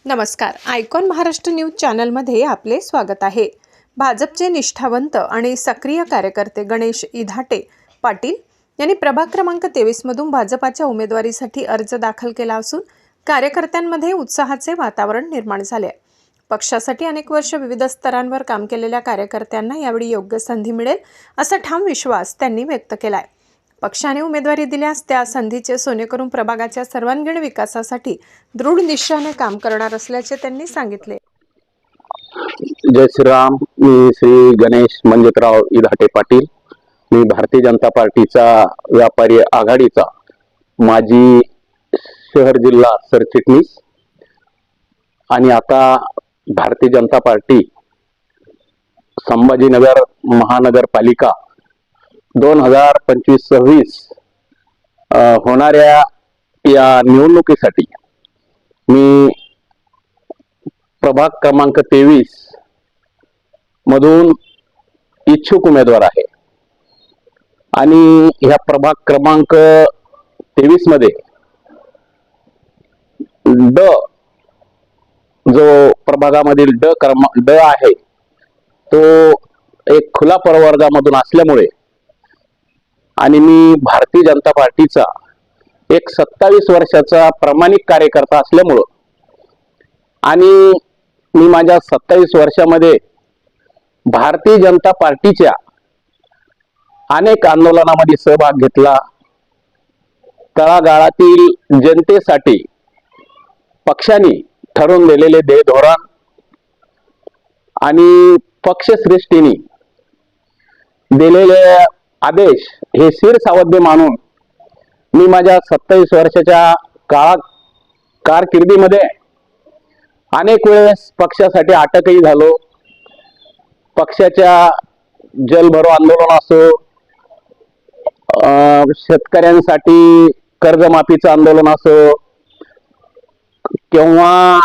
नमस्कार. Icon Maharashtra news चॅनलमध्ये आपले स्वागत आहे. भाजपचे निष्ठावंत आणि सक्रिय कार्यकर्ते गणेश इधाटे पाटील यांनी प्रभाग क्रमांक 23 मधून भाजपाच्या उमेदवारीसाठी अर्ज दाखल केला असून कार्यकर्त्यांमध्ये उत्साहाचे वातावरण निर्माण झाले आहे. पक्षासाठी अनेक वर्ष विविध स्तरांवर काम केलेल्या कार्यकर्त्यांना यावेळी योग्य संधी मिळेल असा ठाम विश्वास त्यांनी व्यक्त केला आहे. पक्षाने उमेदवारी दिल्यास त्या संधीचे सोने करून प्रभागाच्या सर्वांगीण विकासासाठी दृढ निश्चयाने काम करणार असल्याचे त्यांनी सांगितले. जय श्रीराम. मी श्री गणेश मंजितराव इधाटे पाटील. मी भारतीय जनता पार्टीचा व्यापारी आघाडीचा माजी शहर जिल्हा सरचिटणीस आणि आता भारतीय जनता पार्टी संभाजीनगर महानगरपालिका 2025-26 होणाऱ्या या निवडणुकीसाठी मी प्रभाग क्रमांक 23 मधून इच्छुक उमेदवार आहे आणि ह्या प्रभाग क्रमांक 23 मध्ये जो प्रभागामधील ड आहे तो एक खुला प्रवर्गामधून असल्यामुळे आणि मी भारतीय जनता पार्टीचा एक 27 वर्षाचा प्रामाणिक कार्यकर्ता असल्यामुळं आणि मी माझ्या 27 वर्षामध्ये भारतीय जनता पार्टीच्या अनेक आंदोलनामध्ये सहभाग घेतला. तळागाळातील जनतेसाठी पक्षाने ठरवून दिलेले ध्येय धोरण आणि पक्षश्रेष्ठींनी दिलेले आदेश हे शिरसावध्ये मानून मी माझ्या 27 वर्षाच्या कारकिर्दीमध्ये अनेक वेळेस पक्षासाठी अटकही झालो. पक्षाच्या जलभरो आंदोलन असो, शेतकऱ्यांसाठी कर्जमाफीचं आंदोलन असो किंवा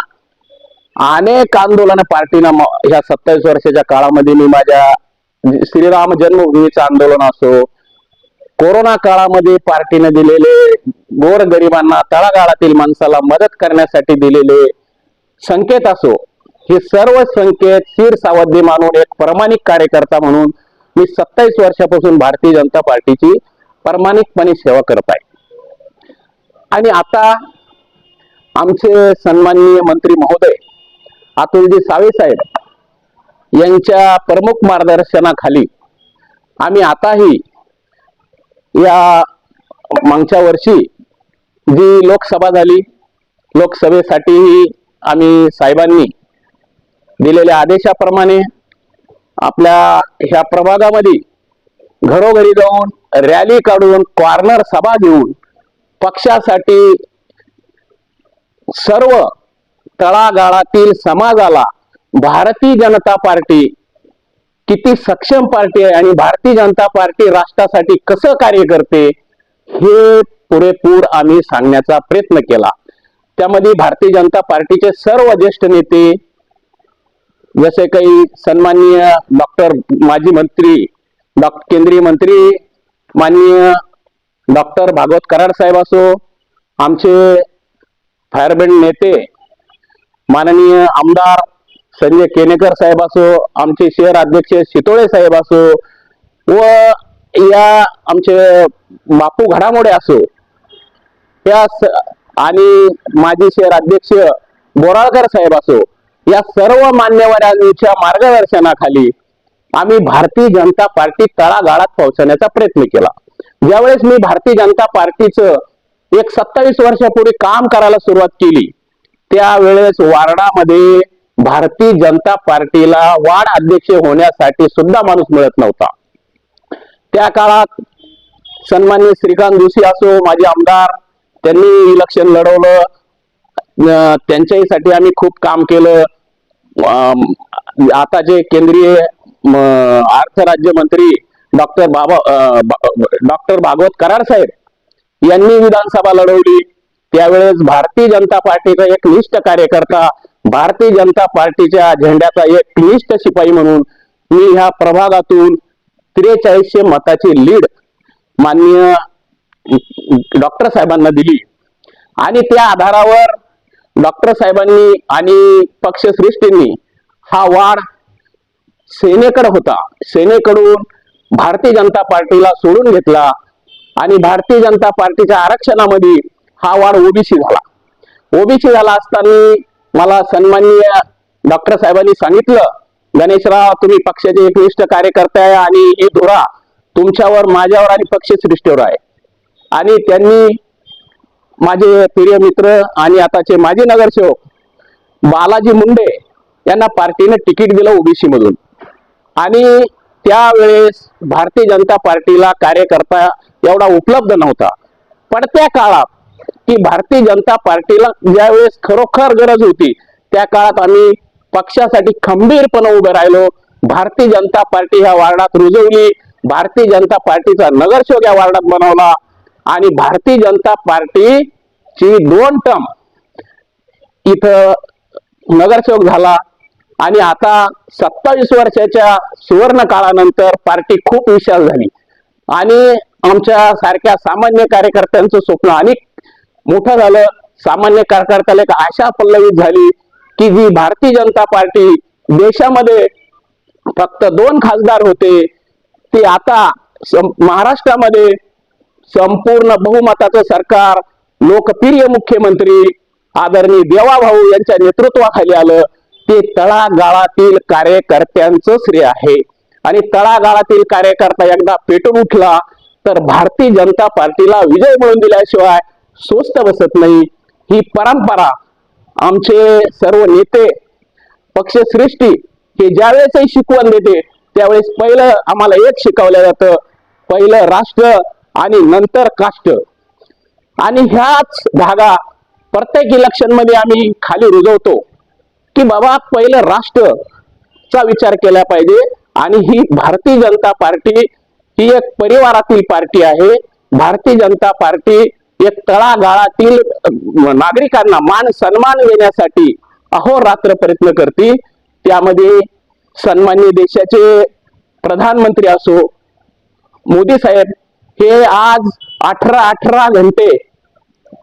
अनेक आंदोलन पार्टीनं ह्या 27 वर्षाच्या काळामध्ये मी माझ्या श्रीराम जन्मभूमीचं आंदोलन असो, कोरोना काळामध्ये पार्टीने दिलेले गोरगरिबांना तळागाळातील माणसाला मदत करण्यासाठी दिलेले संकेत असो, हे सर्व संकेत शिरसावध्ये मानून एक प्रामाणिक कार्यकर्ता म्हणून मी 27 वर्षापासून भारतीय जनता पार्टीची प्रामाणिकपणे सेवा करत आहे. आणि आता आमचे सन्माननीय मंत्री महोदय अतुलजी सावे साहेब यांच्या प्रमुख मार्गदर्शनाखाली आम्ही आताही या मागच्या वर्षी जी लोकसभा झाली, लोकसभेसाठीही आम्ही साहेबांनी दिलेल्या आदेशाप्रमाणे आपल्या ह्या प्रभागामध्ये घरोघरी जाऊन रॅली काढून कॉर्नर सभा घेऊन पक्षासाठी सर्व तळागाळातील समाजाला भारतीय जनता पार्टी किती सक्षम पार्टी आहे आणि भारतीय जनता पार्टी राष्ट्रासाठी कसं कार्य करते हे पुरेपूर आम्ही सांगण्याचा प्रयत्न केला. त्यामध्ये भारतीय जनता पार्टीचे सर्व ज्येष्ठ नेते जसे काही सन्माननीय माजी मंत्री केंद्रीय मंत्री माननीय डॉक्टर भागवत कराड साहेब असो, आमचे फायरब्रिगेड नेते माननीय आमदार संजय केनेकर साहेब असो, आमचे शहर अध्यक्ष शितोळे साहेब असो व या आमचे बापू घडामोडे असो आणि माजी शहर अध्यक्ष बोराळकर साहेब असो, या सर्व मान्यवरांच्या मार्गदर्शनाखाली आम्ही भारतीय जनता पार्टी तळागाळात पोहोचण्याचा प्रयत्न केला. ज्यावेळेस मी भारतीय जनता पार्टीचं एक 27 वर्षापूर्वी काम करायला सुरुवात केली त्यावेळेस वार्डामध्ये भारतीय जनता पार्टीला वार्ड अध्यक्ष होण्यासाठी सुद्धा माणूस मिळत नव्हता. त्या काळात सन्माननीय श्रीकांत जोशी असो, माझे आमदार, त्यांनी इलेक्शन लढवलं. त्यांच्यासाठी आम्ही खूप काम केलं. आताचे केंद्रीय अर्थ राज्यमंत्री डॉक्टर भागवत कराड साहेब यांनी विधानसभा लढवली. त्यावेळेस भारतीय जनता पार्टीचा एक निष्ठ कार्यकर्ता, भारतीय जनता पार्टीच्या झेंड्याचा एक निष्ठ शिपाई म्हणून मी ह्या प्रभागातून 4300 मताची लीड माननीय डॉक्टर साहेबांना दिली आणि त्या आधारावर डॉक्टर साहेबांनी आणि पक्षश्रेष्ठींनी हा वाढ सेनेकडे होता. सेनेकडून भारतीय जनता पार्टीला सोडून घेतला आणि भारतीय जनता पार्टीच्या आरक्षणामध्ये हा वाढ ओबीसी झाला. ओबीसी झाला असताना मला सन्माननीय डॉक्टर साहेबांनी सांगितलं, गणेशराव तुम्ही पक्षाचे एकनिष्ठ कार्यकर्ते आहे आणि ही धुरा तुमच्यावर, माझ्यावर आणि पक्षश्रेष्ठीवर आहे. आणि त्यांनी माझे प्रिय मित्र आणि आताचे माजी नगरसेवक बालाजी मुंडे यांना पार्टीने तिकीट दिलं ओबीसी मधून. आणि त्यावेळेस भारतीय जनता पार्टीला कार्यकर्ता एवढा उपलब्ध नव्हता. पण त्या काळात की भारतीय जनता पार्टीला ज्यावेळेस खरोखर गरज होती त्या काळात आम्ही पक्षासाठी खंबीरपणे उभे राहिलो. भारतीय जनता पार्टी ह्या वार्डात रुजवली. भारतीय जनता पार्टीचा नगरसेवक या वार्डात बनवला आणि भारतीय जनता पार्टीची 2 टर्म इथं नगरसेवक झाला. आणि आता 27 वर्षाच्या सुवर्ण काळानंतर पार्टी खूप विशाल झाली आणि आमच्या सारख्या सामान्य कार्यकर्त्यांचं स्वप्न अनेक मोठं झालं. सामान्य कार्यकर्त्याला एक आशा पल्लवित झाली की जी भारतीय जनता पार्टी देशामध्ये फक्त 2 खासदार होते ते आता महाराष्ट्रामध्ये संपूर्ण बहुमताचं सरकार, लोकप्रिय मुख्यमंत्री आदरणीय देवाभाऊ यांच्या नेतृत्वाखाली आलं. ते तळागाळातील कार्यकर्त्यांचं श्रेय आहे. आणि तळागाळातील कार्यकर्ता एकदा पेटून उठला तर भारतीय जनता पार्टीला विजय मिळवून दिल्याशिवाय स्वस्थ बसत नाही. ही परंपरा आमचे सर्व नेते, पक्षश्रेष्ठी हे ज्यावेळेसही शिकवण देते त्यावेळेस पहिलं आम्हाला एक शिकवलं जातं, पहिलं राष्ट्र आणि नंतर काष्ट. आणि ह्याच धागा प्रत्येक इलेक्शन मध्ये आम्ही खाली रुजवतो की बाबा पहिलं राष्ट्रचा विचार केला पाहिजे. आणि ही भारतीय जनता पार्टी ही एक परिवारातील पार्टी आहे. भारतीय जनता पार्टी एक तळागाळातील नागरिकांना मान सन्मान देण्यासाठी अहोरात्र प्रयत्न करते. त्यामध्ये सन्माननीय देशाचे प्रधानमंत्री असो मोदी साहेब हे आज 18 घंटे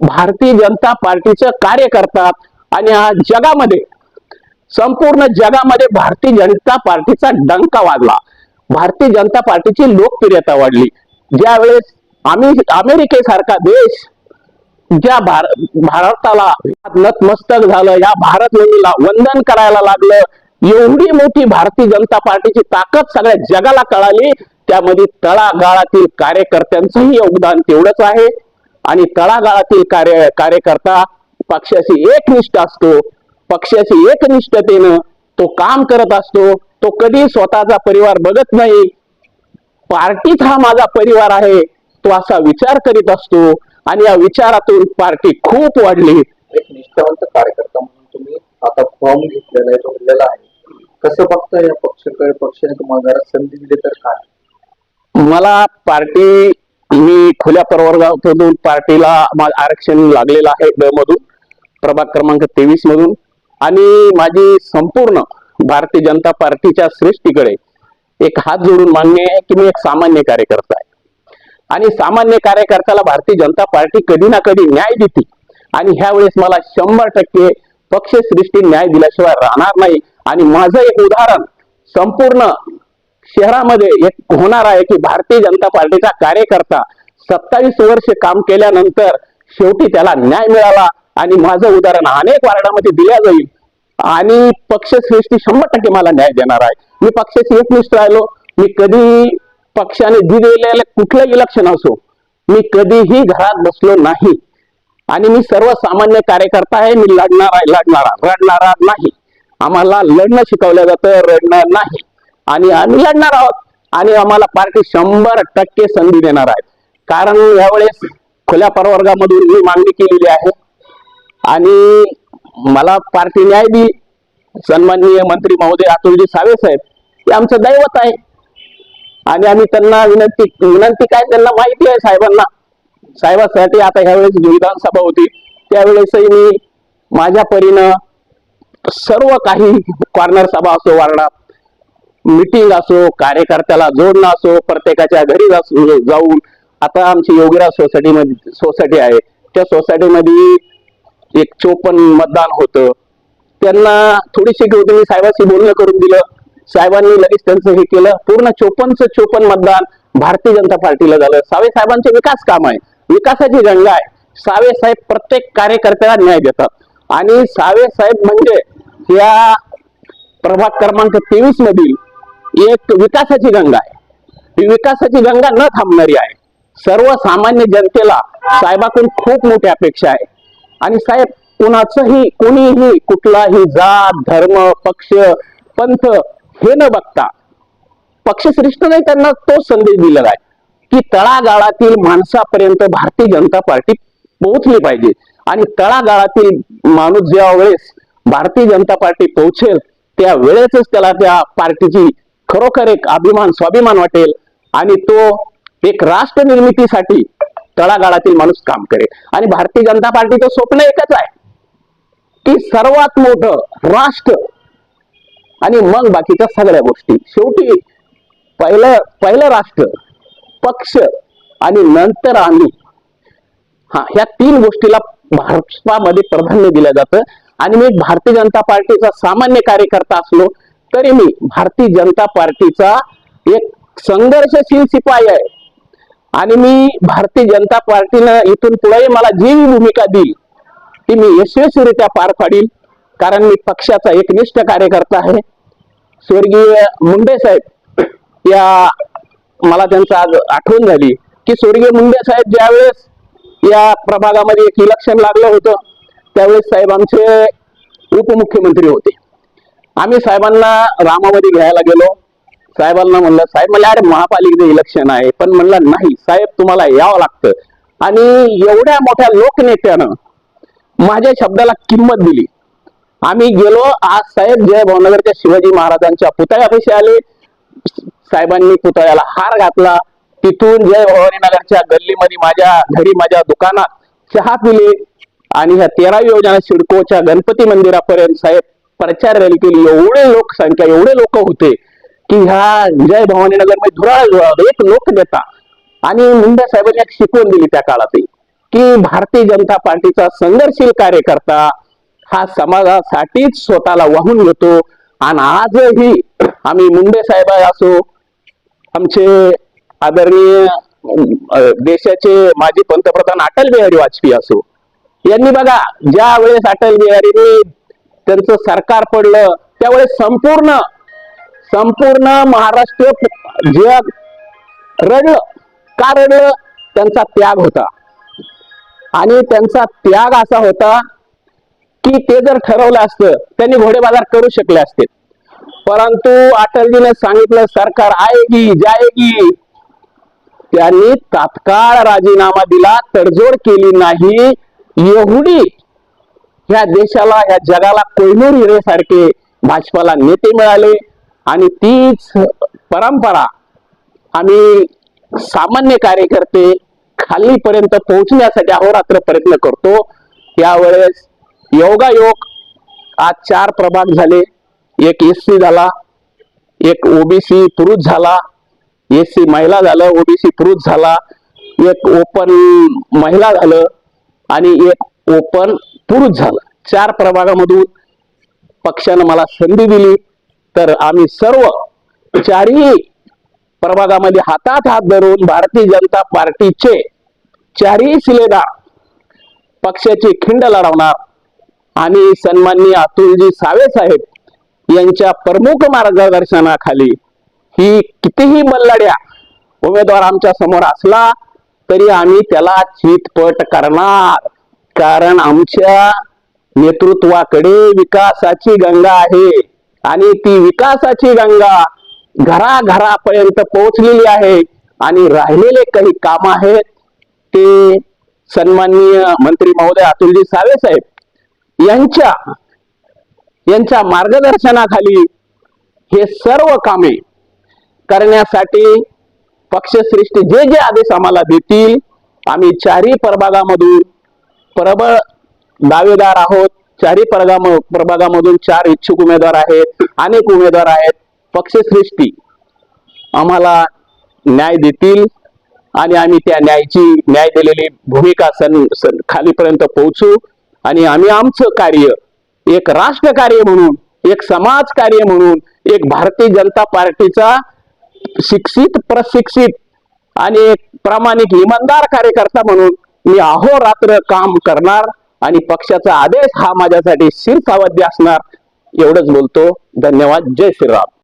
भारतीय जनता पार्टीचं कार्य करतात. आणि आज जगामध्ये, संपूर्ण जगामध्ये भारतीय जनता पार्टीचा डंका वाजला. भारतीय जनता पार्टीची लोकप्रियता वाढली. ज्यावेळेस अमेरिकेसारखा देश ज्या भारताला नतमस्तक झालं, या भारत भूमीला वंदन करायला लागलं, एवढी मोठी भारतीय जनता पार्टीची ताकद सगळ्या जगाला कळाली. त्यामध्ये तळागाळातील कार्यकर्त्यांचंही योगदान तेवढंच आहे. आणि तळागाळातील कार्यकर्ता पक्षाशी एकनिष्ठ असतो. पक्षाशी एकनिष्ठतेनं तो काम करत असतो. तो कधी स्वतःचा परिवार बघत नाही. पार्टीच हा माझा परिवार आहे तो असा विचार करीत असतो. आणि या विचारातून पार्टी खूप वाढली. एक निष्ठावंत कार्यकर्ता म्हणून तुम्ही आता फॉर्म घेतलेला आहे, तो दिलेला आहे. कसं बघता या पक्षाने तुम्हाला जरा संधी दिली तर काय? मला पार्टी, मी खुल्या प्रवर्गातून पार्टीला आरक्षण लागलेलं आहे ड मधून, प्रभाग क्रमांक 23 मधून. आणि माझी संपूर्ण भारतीय जनता पार्टीच्या श्रेष्ठीकडे एक हात जोडून मागणी आहे की मी एक सामान्य कार्यकर्ता आहे. आणि सामान्य कार्यकर्त्याला भारतीय जनता पार्टी कधी ना कधी न्याय देते. आणि ह्या वेळेस मला 100% पक्षश्रेष्ठी न्याय दिल्याशिवाय राहणार नाही. आणि माझं एक उदाहरण संपूर्ण शहरामध्ये एक होणार आहे की भारतीय जनता पार्टीचा कार्यकर्ता 27 वर्ष काम केल्यानंतर शेवटी त्याला न्याय मिळाला. आणि माझं उदाहरण अनेक वार्डामध्ये दिल्या जाईल. आणि पक्षश्रेष्ठी 100% मला न्याय देणार आहे. मी पक्षाशी एकनिष्ठ राहिलो. मी कधी पक्षाने दिलेले कुठलं इलेक्शन असो मी कधीही घरात बसलो नाही. आणि मी सर्वसामान्य कार्यकर्ता आहे. मी रडणारा नाही. आम्हाला लढणं शिकवलं जातं, रडणं नाही. आणि आम्ही लढणार आहोत. आणि आम्हाला पार्टी 100% संधी देणार आहे. कारण यावेळेस खुल्या प्रवर्गामधून मी मागणी केलेली आहे आणि मला पार्टी न्याय दी. सन्माननीय मंत्री महोदय अतुलजी सावे साहेब हे आमचं दैवत आहे. आणि आम्ही त्यांना विनंती काय, त्यांना माहिती आहे साहेबांसाठी. आता ह्यावेळेस विधानसभा होती त्यावेळेसही मी माझ्या परीनं सर्व काही कॉर्नर सभा असो, वार्डात मीटिंग असो, कार्यकर्त्याला जोडणं असो, प्रत्येकाच्या घरी जाऊन, आता आमची योगीराज सोसायटी आहे त्या सोसायटीमध्ये एक 54 मतदान होतं. त्यांना थोडीशी होती, मी साहेबांशी बोलणं करून दिलं. साहेबांनी लगेच त्यांचं हे केलं. पूर्ण 54 मतदान भारतीय जनता पार्टीला झालं. सावे साहेबांचे विकास काम आहे, विकासाची गंगा आहे. सावे साहेब प्रत्येक कार्यकर्त्याला न्याय देतात आणि सावे साहेब म्हणजे या प्रभाग क्रमांक 23 मधील एक विकासाची गंगा आहे. ही विकासाची गंगा न थांबणारी आहे. सर्वसामान्य जनतेला साहेबाकडून खूप मोठी अपेक्षा आहे आणि साहेब कोणाचंही, कोणीही, कुठलाही जात धर्म पक्ष पंथ हे न बघता, पक्षश्रेष्ठने त्यांना तो संदेश दिलेला आहे की तळागाळातील माणसापर्यंत भारतीय जनता पार्टी पोहोचली पाहिजे आणि तळागाळातील माणूस ज्या वेळेस भारतीय जनता पार्टी पोहोचेल त्या वेळेसच त्याला त्या पार्टीची खरोखर एक अभिमान स्वाभिमान वाटेल आणि तो एक राष्ट्र निर्मितीसाठी तळागाळातील माणूस काम करेल. आणि भारतीय जनता पार्टीचं स्वप्न एकच आहे की सर्वात मोठं राष्ट्र आणि मग बाकीच्या सगळ्या गोष्टी. शेवटी पहिलं राष्ट्र, पक्ष आणि नंतर आम्ही, ह्या 3 गोष्टीला भाजपामध्ये प्राधान्य दिलं जातं. आणि मी भारतीय जनता पार्टीचा सामान्य कार्यकर्ता असलो तरी मी भारतीय जनता पार्टीचा एक संघर्षशील शिपाई आहे आणि मी भारतीय जनता पार्टीनं इथून पुढे मला जी भूमिका दिली ती मी यशस्वीरित्या पार पाडील. कारण मी पक्षाचा एकनिष्ठ कार्यकर्ता आहे. स्वर्गीय मुंडे साहेब, या मला त्यांचं आज आठवण झाली की स्वर्गीय मुंडे साहेब ज्यावेळेस या प्रभागामध्ये एक इलेक्शन लागलं होतं त्यावेळेस साहेब आमचे उपमुख्यमंत्री होते. आम्ही साहेबांना रामामध्ये घ्यायला गेलो. साहेबांना म्हणलं, साहेब मला अरे महापालिकेचं इलेक्शन आहे, पण म्हणलं नाही साहेब तुम्हाला यावं लागतं. आणि एवढ्या मोठ्या लोकनेत्यानं माझ्या शब्दाला किंमत दिली. आम्ही गेलो. आज साहेब जय भावनगरच्या शिवाजी महाराजांच्या पुतळ्यापाशी आले. साहेबांनी पुतळ्याला हार घातला. तिथून जय भवानी नगरच्या गल्लीमध्ये माझ्या घरी माझ्या दुकानात चहा पिले आणि ह्या 13 योजना सिडकोच्या गणपती मंदिरापर्यंत साहेब प्रचार रॅली केली. एवढे लोकसंख्या, एवढे लोक होते की ह्या जय भवानी नगर मध्ये धुराळ एक लोकनेता. आणि मुंडे साहेबांनी एक शिकवण दिली त्या काळातही की भारतीय जनता पार्टीचा संघर्षशील कार्यकर्ता हा समाजासाठीच स्वतःला वाहून घेतो. आणि आजही आम्ही मुंडे साहेब असो, आमचे आदरणीय देशाचे माजी पंतप्रधान अटल बिहारी वाजपेयी असो, यांनी बघा ज्या वेळेस अटल बिहारींनी त्यांचं सरकार पडलं त्यावेळेस संपूर्ण महाराष्ट्र जग रडलं. का रडलं? त्यांचा त्याग होता. आणि त्यांचा त्याग असा होता की ते जर ठरवलं असतं त्यांनी घोडे बाजार करू शकले असते. परंतु अटलजीने सांगितलं सरकार आएगी जाएगी. त्यांनी तात्काळ राजीनामा दिला, तडजोड केली नाही. एवढी ह्या देशाला, ह्या जगाला कोहिनूर हिरेसारखे भाजपाला नेते मिळाले. आणि तीच परंपरा आम्ही सामान्य कार्यकर्ते खालीपर्यंत पोहोचण्यासाठी अहोरात्र प्रयत्न करतो. यावेळेस योगायोग आज 4 प्रभाग झाले. एक एससी झाला, एक ओबीसी पुरुष झाला, एससी महिला झालं, ओबीसी पुरुष झाला, एक ओपन महिला झालं आणि एक ओपन पुरुष झालं. 4 प्रभागामधून पक्षानं मला संधी दिली. तर आम्ही सर्व 4ही प्रभागामध्ये हातात हात धरून भारतीय जनता पार्टीचे 4ही शिलेदार पक्षाची खिंड लढवणार. आणि सन्माननीय अतुलजी सावे साहेब यांच्या प्रमुख मार्गदर्शनाखाली ही कितीही बल्लाड्या उमेदवार आमच्या समोर असला तरी आम्ही त्याला चितपट करणार. कारण आमच्या नेतृत्वाकडे विकासाची गंगा आहे आणि ती विकासाची गंगा घराघरापर्यंत पोहोचलेली आहे. आणि राहिलेले काही काम आहेत ते सन्माननीय मंत्री महोदय अतुलजी सावे साहेब यांच्या मार्गदर्शनाखाली हे सर्व कामे करण्यासाठी पक्षश्रेष्ठी जे जे आदेश आम्हाला देतील आम्ही 4ही प्रभागामधून प्रबळ दावेदार आहोत. 4ही प्रभागामधून 4 इच्छुक उमेदवार आहेत, अनेक उमेदवार आहेत. पक्षश्रेष्ठी आम्हाला न्याय देतील आणि आम्ही त्या न्याय दिलेली भूमिका खालीपर्यंत पोहोचू. आणि आम्ही आमचं कार्य एक राष्ट्रकार्य म्हणून, एक समाज कार्य म्हणून, एक भारतीय जनता पार्टीचा शिक्षित, प्रशिक्षित आणि एक प्रामाणिक इमानदार कार्यकर्ता म्हणून मी अहोरात्र काम करणार आणि पक्षाचा आदेश हा माझ्यासाठी शिरसावध्य असणार. एवढंच बोलतो. धन्यवाद. जय श्रीराम.